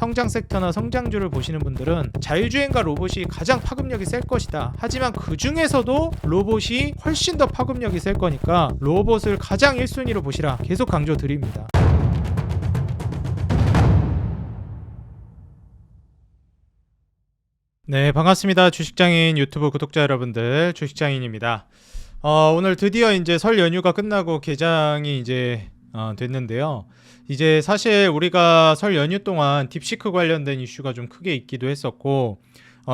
성장 섹터나 성장주를 보시는 분들은 자율주행과 로봇이 가장 파급력이 셀 것이다. 하지만 그 중에서도 로봇이 훨씬 더 파급력이 셀 거니까 로봇을 가장 1순위로 보시라 계속 강조드립니다. 네, 반갑습니다. 주식장인 유튜브 구독자 여러분들, 주식장인입니다. 오늘 드디어 이제 설 연휴가 끝나고 개장이 이제 됐는데요. 이제 사실 우리가 설 연휴 동안 딥시크 관련된 이슈가 좀 크게 있기도 했었고,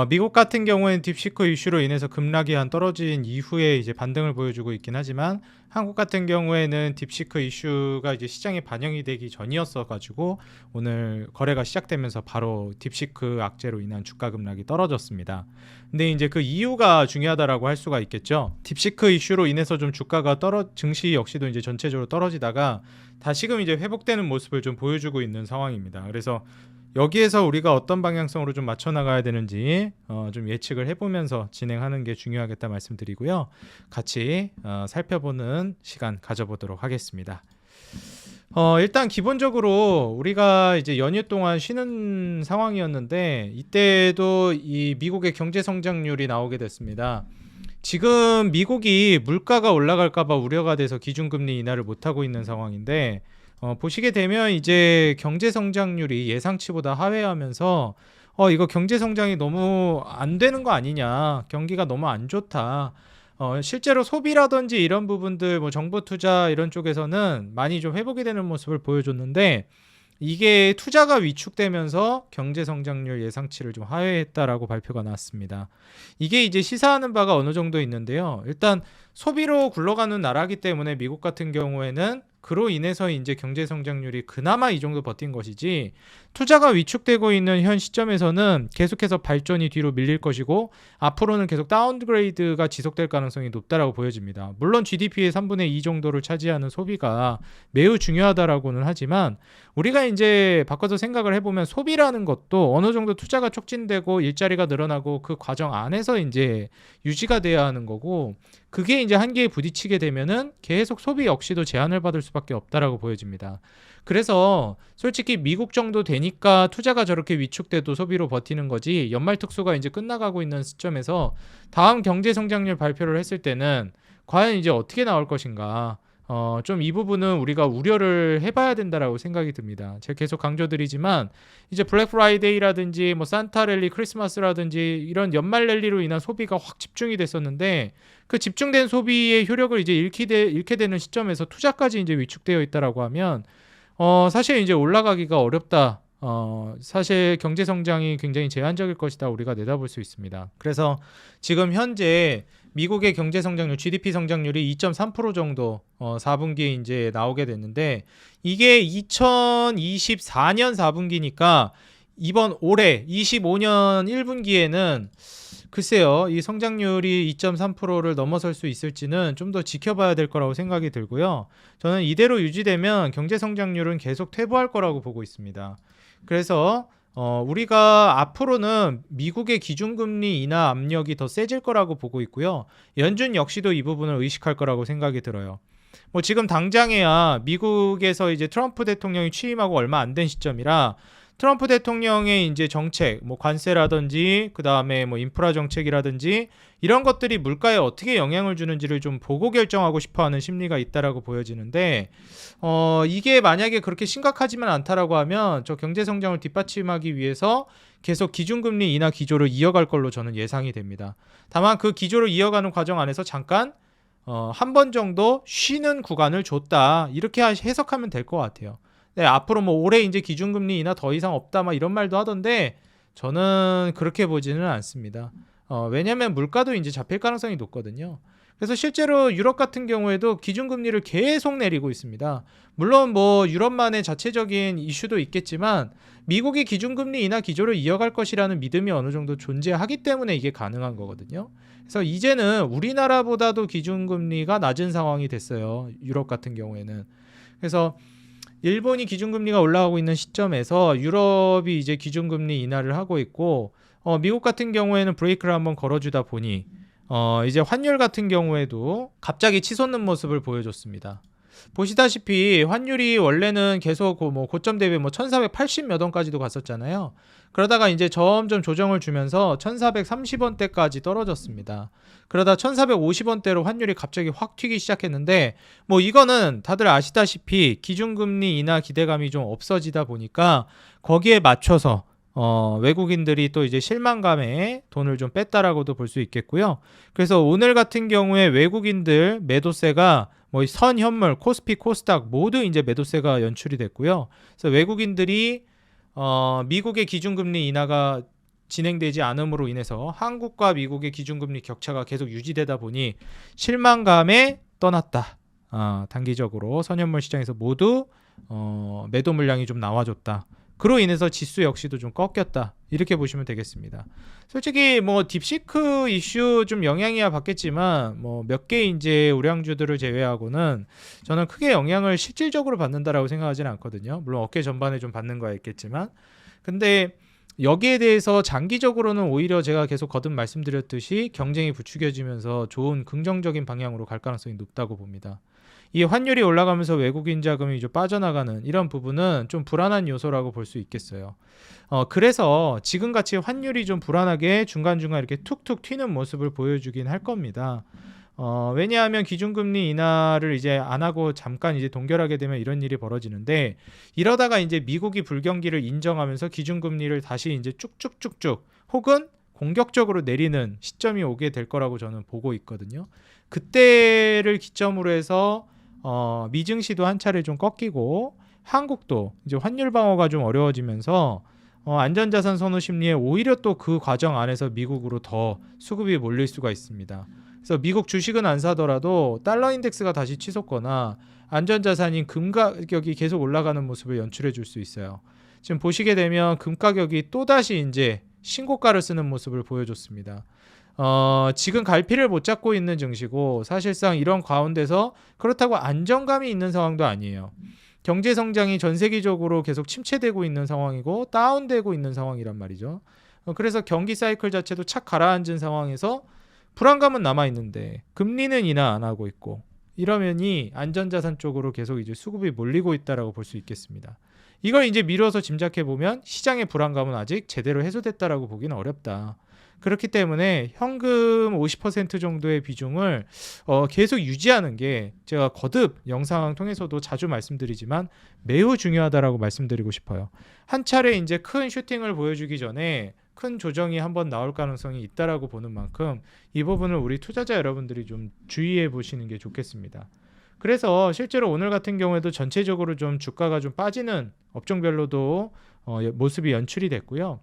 미국 같은 경우에는 딥시크 이슈로 인해서 급락이 떨어진 이후에 이제 반등을 보여주고 있긴 하지만, 한국 같은 경우에는 딥시크 이슈가 이제 시장에 반영이 되기 전이었어 가지고 오늘 거래가 시작되면서 바로 딥시크 악재로 인한 주가 급락이 떨어졌습니다. 근데 이제 그 이유가 중요하다라고 할 수가 있겠죠. 딥시크 이슈로 인해서 좀 주가가 증시 역시도 이제 전체적으로 떨어지다가 다시금 이제 회복되는 모습을 좀 보여주고 있는 상황입니다. 그래서 여기에서 우리가 어떤 방향성으로 좀 맞춰 나가야 되는지 좀 예측을 해보면서 진행하는 게 중요하겠다 말씀드리고요. 같이 살펴보는 시간 가져보도록 하겠습니다. 일단 기본적으로 우리가 이제 연휴 동안 쉬는 상황이었는데 이때도 이 미국의 경제 성장률이 나오게 됐습니다. 지금 미국이 물가가 올라갈까봐 우려가 돼서 기준금리 인하를 못하고 있는 상황인데 보시게 되면 이제 경제 성장률이 예상치보다 하회하면서 이거 경제 성장이 너무 안 되는 거 아니냐, 경기가 너무 안 좋다. 실제로 소비라든지 이런 부분들, 뭐 정부 투자 이런 쪽에서는 많이 좀 회복이 되는 모습을 보여줬는데 이게 투자가 위축되면서 경제 성장률 예상치를 좀 하회했다라고 발표가 나왔습니다. 이게 이제 시사하는 바가 어느 정도 있는데요. 일단 소비로 굴러가는 나라기 때문에 미국 같은 경우에는 그로 인해서 이제 경제 성장률이 그나마 이 정도 버틴 것이지, 투자가 위축되고 있는 현 시점에서는 계속해서 발전이 뒤로 밀릴 것이고 앞으로는 계속 다운그레이드가 지속될 가능성이 높다라고 보여집니다. 물론 GDP의 3분의 2 정도를 차지하는 소비가 매우 중요하다라고는 하지만 우리가 이제 바꿔서 생각을 해보면 소비라는 것도 어느 정도 투자가 촉진되고 일자리가 늘어나고 그 과정 안에서 이제 유지가 돼야 하는 거고, 그게 이제 한계에 부딪히게 되면은 계속 소비 역시도 제한을 받을 수밖에 없다라고 보여집니다. 그래서 솔직히 미국 정도 되니까 투자가 저렇게 위축돼도 소비로 버티는 거지, 연말 특수가 이제 끝나가고 있는 시점에서 다음 경제 성장률 발표를 했을 때는 과연 이제 어떻게 나올 것인가, 좀 이 부분은 우리가 우려를 해봐야 된다라고 생각이 듭니다. 제가 계속 강조드리지만 이제 블랙 프라이데이라든지 뭐 산타 랠리, 크리스마스라든지 이런 연말 랠리로 인한 소비가 확 집중이 됐었는데 그 집중된 소비의 효력을 이제 잃게 되는 시점에서 투자까지 이제 위축되어 있다라고 하면 사실 이제 올라가기가 어렵다. 사실 경제 성장이 굉장히 제한적일 것이다 우리가 내다볼 수 있습니다. 그래서 지금 현재 미국의 경제 성장률, GDP 성장률이 2.3% 정도 4분기에 이제 나오게 됐는데, 이게 2024년 4분기니까 이번 올해 25년 1분기에는 글쎄요, 이 성장률이 2.3%를 넘어설 수 있을지는 좀 더 지켜봐야 될 거라고 생각이 들고요. 저는 이대로 유지되면 경제 성장률은 계속 퇴보할 거라고 보고 있습니다. 그래서 우리가 앞으로는 미국의 기준금리 인하 압력이 더 세질 거라고 보고 있고요. 연준 역시도 이 부분을 의식할 거라고 생각이 들어요. 뭐 지금 당장에야 미국에서 이제 트럼프 대통령이 취임하고 얼마 안 된 시점이라 트럼프 대통령의 이제 정책, 뭐 관세라든지 그 다음에 뭐 인프라 정책이라든지 이런 것들이 물가에 어떻게 영향을 주는지를 좀 보고 결정하고 싶어하는 심리가 있다라고 보여지는데, 이게 만약에 그렇게 심각하지만 않다라고 하면 저 경제 성장을 뒷받침하기 위해서 계속 기준금리 인하 기조를 이어갈 걸로 저는 예상이 됩니다. 다만 그 기조를 이어가는 과정 안에서 잠깐 한 번 정도 쉬는 구간을 줬다, 이렇게 해석하면 될 것 같아요. 네, 앞으로 뭐 올해 이제 기준금리 인하 더 이상 없다 막 이런 말도 하던데 저는 그렇게 보지는 않습니다. 왜냐하면 물가도 이제 잡힐 가능성이 높거든요. 그래서 실제로 유럽 같은 경우에도 기준금리를 계속 내리고 있습니다. 물론 뭐 유럽만의 자체적인 이슈도 있겠지만 미국이 기준금리 인하 기조를 이어갈 것이라는 믿음이 어느 정도 존재하기 때문에 이게 가능한 거거든요. 그래서 이제는 우리나라보다도 기준금리가 낮은 상황이 됐어요, 유럽 같은 경우에는. 그래서 일본이 기준금리가 올라가고 있는 시점에서 유럽이 이제 기준금리 인하를 하고 있고, 미국 같은 경우에는 브레이크를 한번 걸어주다 보니 이제 환율 같은 경우에도 갑자기 치솟는 모습을 보여줬습니다. 보시다시피 환율이 원래는 계속 뭐 고점 대비 뭐 1480 몇 원까지도 갔었잖아요. 그러다가 이제 점점 조정을 주면서 1430원대까지 떨어졌습니다. 그러다 1450원대로 환율이 갑자기 확 튀기 시작했는데 뭐 이거는 다들 아시다시피 기준금리 인하 기대감이 좀 없어지다 보니까 거기에 맞춰서 외국인들이 또 이제 실망감에 돈을 좀 뺐다라고도 볼 수 있겠고요. 그래서 오늘 같은 경우에 외국인들 매도세가 뭐 선현물, 코스피, 코스닥 모두 이제 매도세가 연출이 됐고요. 그래서 외국인들이 미국의 기준금리 인하가 진행되지 않음으로 인해서 한국과 미국의 기준금리 격차가 계속 유지되다 보니 실망감에 떠났다. 단기적으로 선현물 시장에서 모두 매도 물량이 좀 나와줬다. 그로 인해서 지수 역시도 좀 꺾였다. 이렇게 보시면 되겠습니다. 솔직히 뭐 딥시크 이슈 좀 영향이야 받겠지만 뭐 몇 개 이제 우량주들을 제외하고는 저는 크게 영향을 실질적으로 받는다라고 생각하지는 않거든요. 물론 어깨 전반에 좀 받는 거야 있겠지만, 근데 여기에 대해서 장기적으로는 오히려 제가 계속 거듭 말씀드렸듯이 경쟁이 부추겨지면서 좋은 긍정적인 방향으로 갈 가능성이 높다고 봅니다. 이 환율이 올라가면서 외국인 자금이 좀 빠져나가는 이런 부분은 좀 불안한 요소라고 볼 수 있겠어요. 그래서 지금같이 환율이 좀 불안하게 중간중간 이렇게 툭툭 튀는 모습을 보여주긴 할 겁니다. 왜냐하면 기준금리 인하를 이제 안 하고 잠깐 이제 동결하게 되면 이런 일이 벌어지는데, 이러다가 이제 미국이 불경기를 인정하면서 기준금리를 다시 이제 쭉쭉쭉쭉 혹은 공격적으로 내리는 시점이 오게 될 거라고 저는 보고 있거든요. 그때를 기점으로 해서 미증시도 한 차례 좀 꺾이고 한국도 이제 환율 방어가 좀 어려워지면서 안전자산 선호 심리에 오히려 또 그 과정 안에서 미국으로 더 수급이 몰릴 수가 있습니다. 그래서 미국 주식은 안 사더라도 달러 인덱스가 다시 치솟거나 안전자산인 금 가격이 계속 올라가는 모습을 연출해 줄 수 있어요. 지금 보시게 되면 금 가격이 또다시 이제 신고가를 쓰는 모습을 보여줬습니다. 지금 갈피를 못 잡고 있는 증시고 사실상 이런 가운데서 그렇다고 안정감이 있는 상황도 아니에요. 경제 성장이 전 세계적으로 계속 침체되고 있는 상황이고 다운되고 있는 상황이란 말이죠. 그래서 경기 사이클 자체도 착 가라앉은 상황에서 불안감은 남아 있는데 금리는 인하 안 하고 있고 이러면이 안전자산 쪽으로 계속 이제 수급이 몰리고 있다라고 볼 수 있겠습니다. 이걸 이제 미뤄서 짐작해 보면 시장의 불안감은 아직 제대로 해소됐다라고 보기는 어렵다. 그렇기 때문에 현금 50% 정도의 비중을 계속 유지하는 게 제가 거듭 영상 통해서도 자주 말씀드리지만 매우 중요하다라고 말씀드리고 싶어요. 한 차례 이제 큰 슈팅을 보여주기 전에 큰 조정이 한번 나올 가능성이 있다라고 보는 만큼 이 부분을 우리 투자자 여러분들이 좀 주의해 보시는 게 좋겠습니다. 그래서 실제로 오늘 같은 경우에도 전체적으로 좀 주가가 좀 빠지는 업종별로도 모습이 연출이 됐고요.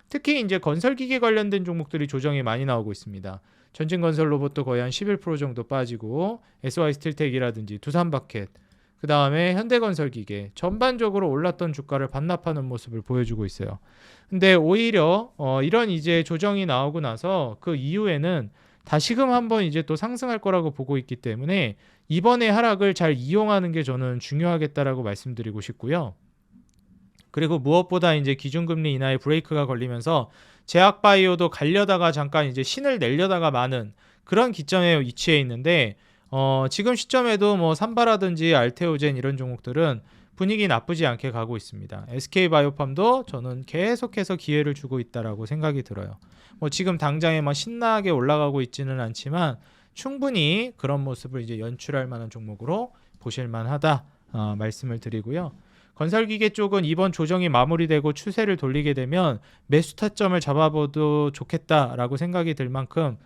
특히 이제 건설기계 관련된 종목들이 조정이 많이 나오고 있습니다. 전진건설 로봇도 거의 한 11% 정도 빠지고 SY 스틸텍이라든지 두산바켓, 그 다음에 현대건설기계 전반적으로 올랐던 주가를 반납하는 모습을 보여주고 있어요. 근데 오히려 이런 이제 조정이 나오고 나서 그 이후에는 다시금 한번 이제 또 상승할 거라고 보고 있기 때문에 이번에 하락을 잘 이용하는 게 저는 중요하겠다라고 말씀드리고 싶고요. 그리고 무엇보다 이제 기준금리 인하에 브레이크가 걸리면서 제약바이오도 가려다가 잠깐 이제 신을 내려다가 마는 그런 기점에 위치해 있는데 지금 시점에도 뭐 삼바라든지 알테오젠 이런 종목들은 분위기 나쁘지 않게 가고 있습니다. SK바이오팜도 저는 계속해서 기회를 주고 있다라고 생각이 들어요. 뭐 지금 당장에 막 신나게 올라가고 있지는 않지만 충분히 그런 모습을 이제 연출할 만한 종목으로 보실 만하다 말씀을 드리고요. 건설기계 쪽은 이번 조정이 마무리되고 추세를 돌리게 되면 매수 타점을 잡아봐도 좋겠다라고 생각이 들 만큼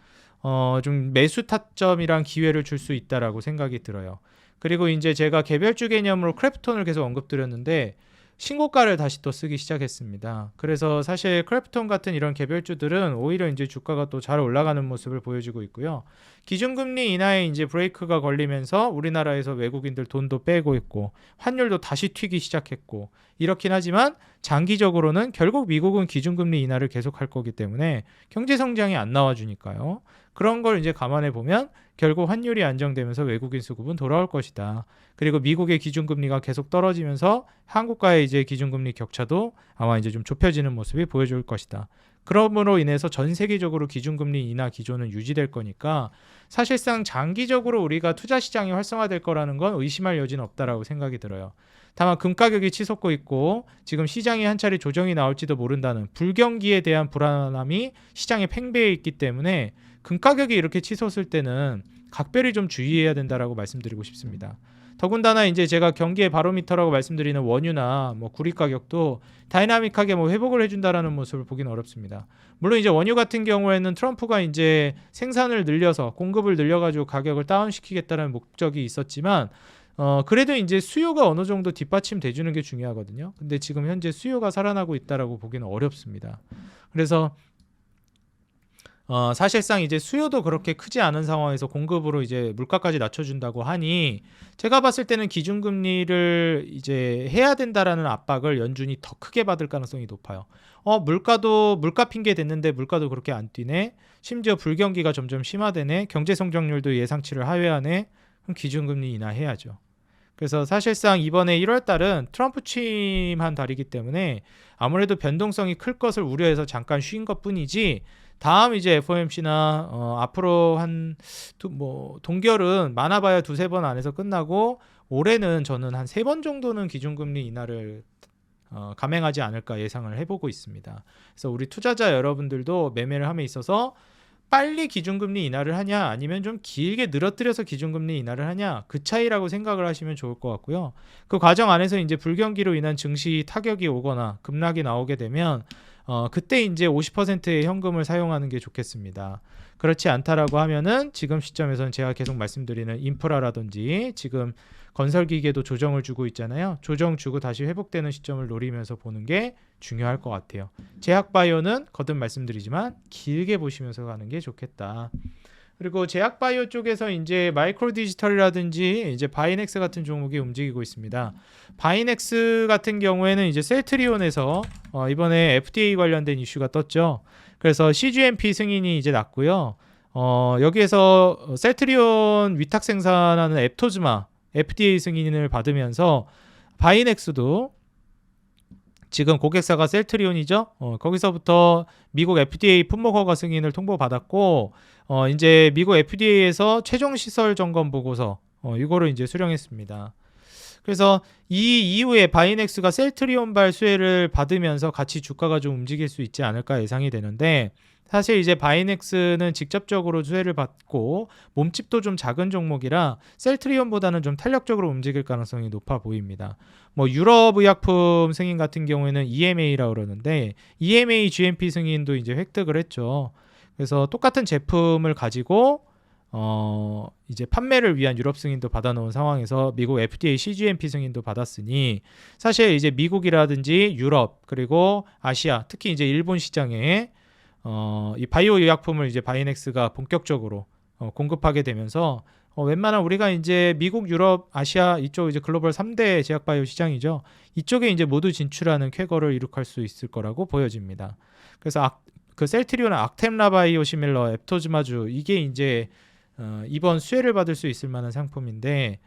좀 매수 타점이란 기회를 줄 수 있다라고 생각이 들어요. 그리고 이제 제가 개별주 개념으로 크래프톤을 계속 언급드렸는데 신고가를 다시 또 쓰기 시작했습니다. 그래서 사실 크래프톤 같은 이런 개별주들은 오히려 이제 주가가 또 잘 올라가는 모습을 보여주고 있고요. 기준금리 인하에 이제 브레이크가 걸리면서 우리나라에서 외국인들 돈도 빼고 있고 환율도 다시 튀기 시작했고 이렇긴 하지만 장기적으로는 결국 미국은 기준금리 인하를 계속할 거기 때문에 경제 성장이 안 나와주니까요. 그런 걸 이제 감안해 보면 결국 환율이 안정되면서 외국인 수급은 돌아올 것이다. 그리고 미국의 기준금리가 계속 떨어지면서 한국과의 이제 기준금리 격차도 아마 이제 좀 좁혀지는 모습이 보여줄 것이다. 그러므로 인해서 전 세계적으로 기준금리 인하 기조는 유지될 거니까 사실상 장기적으로 우리가 투자 시장이 활성화될 거라는 건 의심할 여지는 없다라고 생각이 들어요. 다만 금 가격이 치솟고 있고 지금 시장이 한 차례 조정이 나올지도 모른다는 불경기에 대한 불안함이 시장에 팽배해 있기 때문에 금 가격이 이렇게 치솟을 때는 각별히 좀 주의해야 된다라고 말씀드리고 싶습니다. 더군다나 이제 제가 경기의 바로미터라고 말씀드리는 원유나 뭐 구리 가격도 다이나믹하게 뭐 회복을 해준다라는 모습을 보기는 어렵습니다. 물론 이제 원유 같은 경우에는 트럼프가 이제 생산을 늘려서 공급을 늘려가지고 가격을 다운시키겠다는 목적이 있었지만 그래도 이제 수요가 어느 정도 뒷받침돼주는 게 중요하거든요. 근데 지금 현재 수요가 살아나고 있다라고 보기는 어렵습니다. 그래서 사실상 이제 수요도 그렇게 크지 않은 상황에서 공급으로 이제 물가까지 낮춰준다고 하니 제가 봤을 때는 기준금리를 이제 해야 된다라는 압박을 연준이 더 크게 받을 가능성이 높아요. 물가도 물가 핑계 댔는데 물가도 그렇게 안 뛰네. 심지어 불경기가 점점 심화되네. 경제 성장률도 예상치를 하회하네. 그럼 기준금리 인하해야죠. 그래서 사실상 이번에 1월 달은 트럼프 취임한 달이기 때문에 아무래도 변동성이 클 것을 우려해서 잠깐 쉰 것뿐이지 다음 이제 FOMC나 앞으로 동결은 많아봐야 두세 번 안에서 끝나고 올해는 저는 한 3번 정도는 기준금리 인하를 감행하지 않을까 예상을 해보고 있습니다. 그래서 우리 투자자 여러분들도 매매를 함에 있어서 빨리 기준금리 인하를 하냐 아니면 좀 길게 늘어뜨려서 기준금리 인하를 하냐 그 차이라고 생각을 하시면 좋을 것 같고요. 그 과정 안에서 이제 불경기로 인한 증시 타격이 오거나 급락이 나오게 되면 그때 이제 50%의 현금을 사용하는 게 좋겠습니다. 그렇지 않다라고 하면은 지금 시점에서는 제가 계속 말씀드리는 인프라라든지 지금 건설기계도 조정을 주고 있잖아요. 조정 주고 다시 회복되는 시점을 노리면서 보는 게 중요할 것 같아요. 제약바이오는 거듭 말씀드리지만 길게 보시면서 가는 게 좋겠다. 그리고 제약바이오 쪽에서 이제 마이크로 디지털이라든지 이제 바이넥스 같은 종목이 움직이고 있습니다. 바이넥스 같은 경우에는 이제 셀트리온에서 이번에 FDA 관련된 이슈가 떴죠. 그래서 CGMP 승인이 이제 났고요. 여기에서 셀트리온 위탁 생산하는 앱토즈마 FDA 승인을 받으면서 바이넥스도 지금 고객사가 셀트리온이죠. 거기서부터 미국 FDA 품목 허가 승인을 통보받았고 이제 미국 FDA에서 최종 시설 점검 보고서 이거를 이제 수령했습니다. 그래서 이 이후에 바이넥스가 셀트리온발 수혜를 받으면서 같이 주가가 좀 움직일 수 있지 않을까 예상이 되는데 사실 이제 바이넥스는 직접적으로 수혜를 받고 몸집도 좀 작은 종목이라 셀트리온보다는 좀 탄력적으로 움직일 가능성이 높아 보입니다. 뭐 유럽 의약품 승인 같은 경우에는 EMA라고 그러는데 EMA GMP 승인도 이제 획득을 했죠. 그래서 똑같은 제품을 가지고 이제 판매를 위한 유럽 승인도 받아놓은 상황에서 미국 FDA CGMP 승인도 받았으니 사실 이제 미국이라든지 유럽 그리고 아시아 특히 이제 일본 시장에 이 바이오 의약품을 이제 바이넥스가 본격적으로 공급하게 되면서 웬만한 우리가 이제 미국, 유럽, 아시아 이쪽 이제 글로벌 3대 제약 바이오 시장이죠. 이쪽에 이제 모두 진출하는 쾌거를 이룩할 수 있을 거라고 보여집니다. 그래서 그 셀트리온 악템라 바이오시밀러 앱토즈마주 이게 이제 이번 수혜를 받을 수 있을 만한 상품인데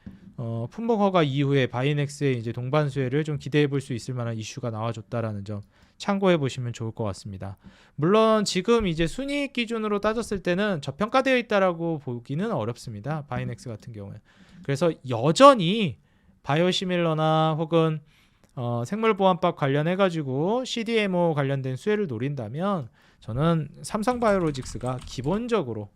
품목 허가 이후에 바이넥스의 이제 동반 수혜를 좀 기대해 볼 수 있을 만한 이슈가 나와줬다라는 점 참고해 보시면 좋을 것 같습니다. 물론 지금 이제 순이익 기준으로 따졌을 때는 저평가되어 있다라고 보기는 어렵습니다. 바이넥스 같은 경우는. 그래서 여전히 바이오시밀러나 혹은 생물보안법 관련해 가지고 CDMO 관련된 수혜를 노린다면 저는 삼성바이오로직스가 기본적으로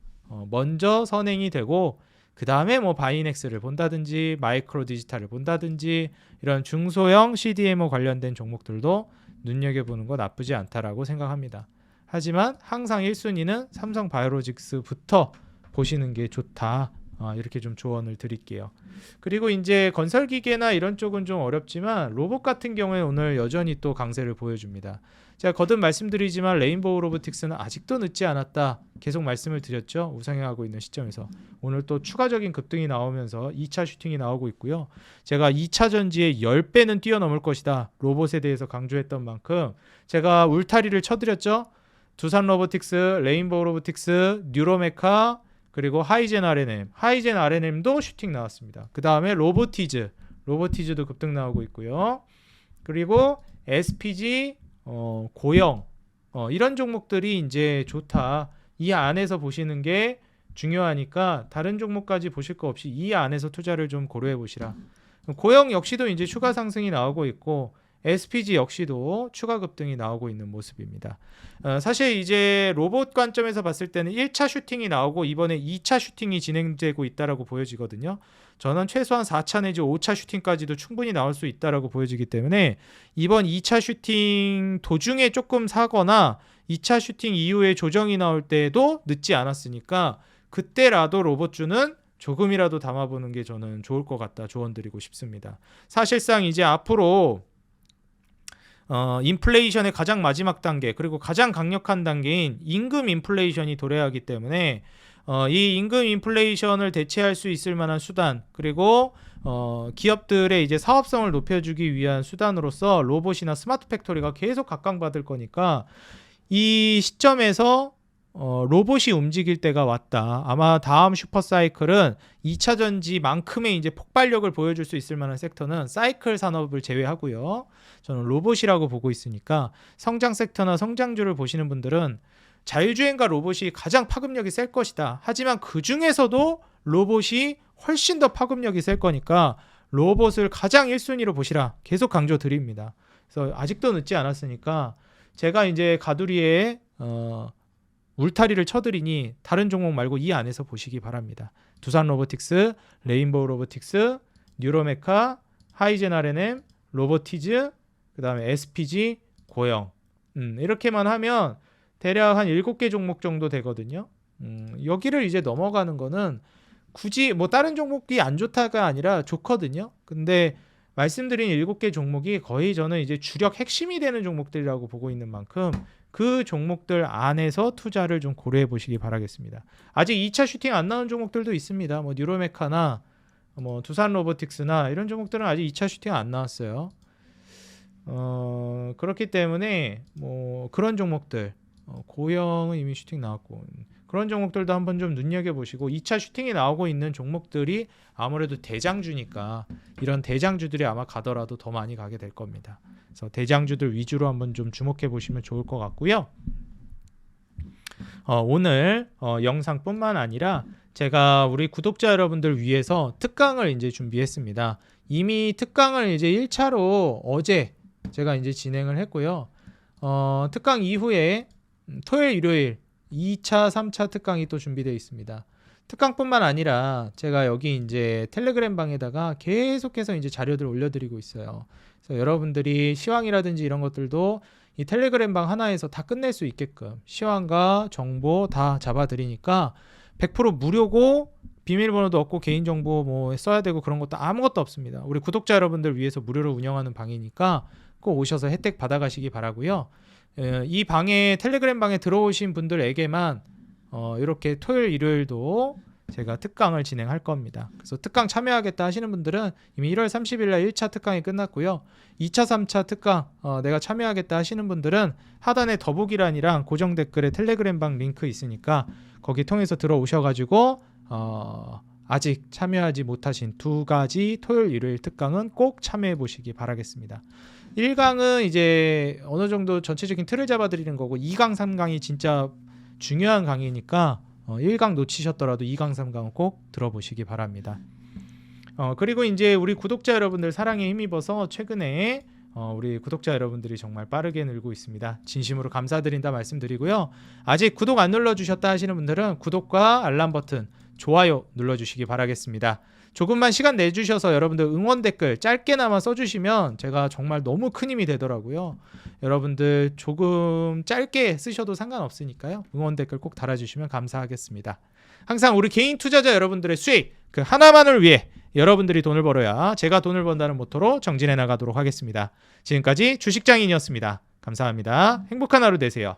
먼저 선행이 되고 그 다음에 뭐 바이넥스를 본다든지 마이크로 디지털을 본다든지 이런 중소형 CDMO 관련된 종목들도 눈여겨보는 거 나쁘지 않다라고 생각합니다. 하지만 항상 1순위는 삼성바이오로직스부터 보시는 게 좋다. 이렇게 좀 조언을 드릴게요. 그리고 이제 건설기계나 이런 쪽은 좀 어렵지만 로봇 같은 경우에 오늘 여전히 또 강세를 보여줍니다. 제가 거듭 말씀드리지만 레인보우 로보틱스는 아직도 늦지 않았다. 계속 말씀을 드렸죠. 우상향하고 있는 시점에서. 오늘 또 추가적인 급등이 나오면서 2차 슈팅이 나오고 있고요. 제가 2차 전지의 10배는 뛰어넘을 것이다. 로봇에 대해서 강조했던 만큼 제가 울타리를 쳐드렸죠. 두산 로보틱스, 레인보우 로보틱스, 뉴로메카 그리고 하이젠 RNM도 슈팅 나왔습니다. 그 다음에 로보티즈도 급등 나오고 있고요. 그리고 SPG, 고영, 이런 종목들이 이제 좋다. 이 안에서 보시는 게 중요하니까 다른 종목까지 보실 거 없이 이 안에서 투자를 좀 고려해 보시라. 고영 역시도 이제 추가 상승이 나오고 있고 SPG 역시도 추가 급등이 나오고 있는 모습입니다. 사실 이제 로봇 관점에서 봤을 때는 1차 슈팅이 나오고 이번에 2차 슈팅이 진행되고 있다라고 보여지거든요. 저는 최소한 4차 내지 5차 슈팅까지도 충분히 나올 수 있다라고 보여지기 때문에 이번 2차 슈팅 도중에 조금 사거나 2차 슈팅 이후에 조정이 나올 때도 늦지 않았으니까 그때라도 로봇주는 조금이라도 담아보는 게 저는 좋을 것 같다 조언드리고 싶습니다. 사실상 이제 앞으로 인플레이션의 가장 마지막 단계 그리고 가장 강력한 단계인 임금 인플레이션이 도래하기 때문에 이 임금 인플레이션을 대체할 수 있을 만한 수단 그리고 기업들의 이제 사업성을 높여주기 위한 수단으로서 로봇이나 스마트 팩토리가 계속 각광받을 거니까 이 시점에서 로봇이 움직일 때가 왔다. 아마 다음 슈퍼사이클은 2차 전지만큼의 이제 폭발력을 보여줄 수 있을 만한 섹터는 사이클 산업을 제외하고요. 저는 로봇이라고 보고 있으니까 성장 섹터나 성장주를 보시는 분들은 자율주행과 로봇이 가장 파급력이 셀 것이다. 하지만 그 중에서도 로봇이 훨씬 더 파급력이 셀 거니까 로봇을 가장 1순위로 보시라. 계속 강조드립니다. 그래서 아직도 늦지 않았으니까 제가 이제 가두리에 울타리를 쳐드리니 다른 종목 말고 이 안에서 보시기 바랍니다. 두산 로보틱스, 레인보우 로보틱스, 뉴로메카, 하이젠 RNM, 로보티즈, 그 다음에 SPG, 고영 이렇게만 하면 대략 한 7개 종목 정도 되거든요. 여기를 이제 넘어가는 거는 굳이 뭐 다른 종목이 안 좋다가 아니라 좋거든요. 근데 말씀드린 7개 종목이 거의 저는 이제 주력 핵심이 되는 종목들이라고 보고 있는 만큼 그 종목들 안에서 투자를 좀 고려해 보시기 바라겠습니다. 아직 2차 슈팅 안 나온 종목들도 있습니다. 뭐 뉴로메카나 뭐 두산 로보틱스나 이런 종목들은 아직 2차 슈팅 안 나왔어요. 그렇기 때문에 뭐 그런 종목들 고영은 이미 슈팅 나왔고 그런 종목들도 한번 좀 눈여겨보시고 2차 슈팅이 나오고 있는 종목들이 아무래도 대장주니까 이런 대장주들이 아마 가더라도 더 많이 가게 될 겁니다. 그래서 대장주들 위주로 한번 좀 주목해 보시면 좋을 것 같고요. 오늘 영상뿐만 아니라 제가 우리 구독자 여러분들 위해서 특강을 이제 준비했습니다. 이미 특강을 이제 1차로 어제 제가 이제 진행을 했고요. 특강 이후에 토요일, 일요일 2차, 3차 특강이 또 준비되어 있습니다. 특강뿐만 아니라 제가 여기 이제 텔레그램 방에다가 계속해서 이제 자료들 올려드리고 있어요. 그래서 여러분들이 시황이라든지 이런 것들도 이 텔레그램 방 하나에서 다 끝낼 수 있게끔 시황과 정보 다 잡아드리니까 100% 무료고 비밀번호도 없고 개인정보 뭐 써야 되고 그런 것도 아무것도 없습니다. 우리 구독자 여러분들 위해서 무료로 운영하는 방이니까 꼭 오셔서 혜택 받아가시기 바라고요. 이 방에 텔레그램 방에 들어오신 분들에게만 이렇게 토요일 일요일도 제가 특강을 진행할 겁니다. 그래서 특강 참여하겠다 하시는 분들은 이미 1월 30일 날 1차 특강이 끝났고요. 2차 3차 특강 내가 참여하겠다 하시는 분들은 하단에 더보기란이랑 고정 댓글에 텔레그램 방 링크 있으니까 거기 통해서 들어오셔가지고 아직 참여하지 못하신 2가지 토요일 일요일 특강은 꼭 참여해 보시기 바라겠습니다. 1강은 이제 어느 정도 전체적인 틀을 잡아드리는 거고 2강, 3강이 진짜 중요한 강의니까 1강 놓치셨더라도 2강, 3강은 꼭 들어보시기 바랍니다. 그리고 이제 우리 구독자 여러분들 사랑에 힘입어서 최근에 우리 구독자 여러분들이 정말 빠르게 늘고 있습니다. 진심으로 감사드린다 말씀드리고요. 아직 구독 안 눌러주셨다 하시는 분들은 구독과 알람 버튼, 좋아요 눌러주시기 바라겠습니다. 조금만 시간 내주셔서 여러분들 응원 댓글 짧게나마 써주시면 제가 정말 너무 큰 힘이 되더라고요. 여러분들 조금 짧게 쓰셔도 상관없으니까요. 응원 댓글 꼭 달아주시면 감사하겠습니다. 항상 우리 개인 투자자 여러분들의 수익 그 하나만을 위해 여러분들이 돈을 벌어야 제가 돈을 번다는 모토로 정진해 나가도록 하겠습니다. 지금까지 주식장인이었습니다. 감사합니다. 행복한 하루 되세요.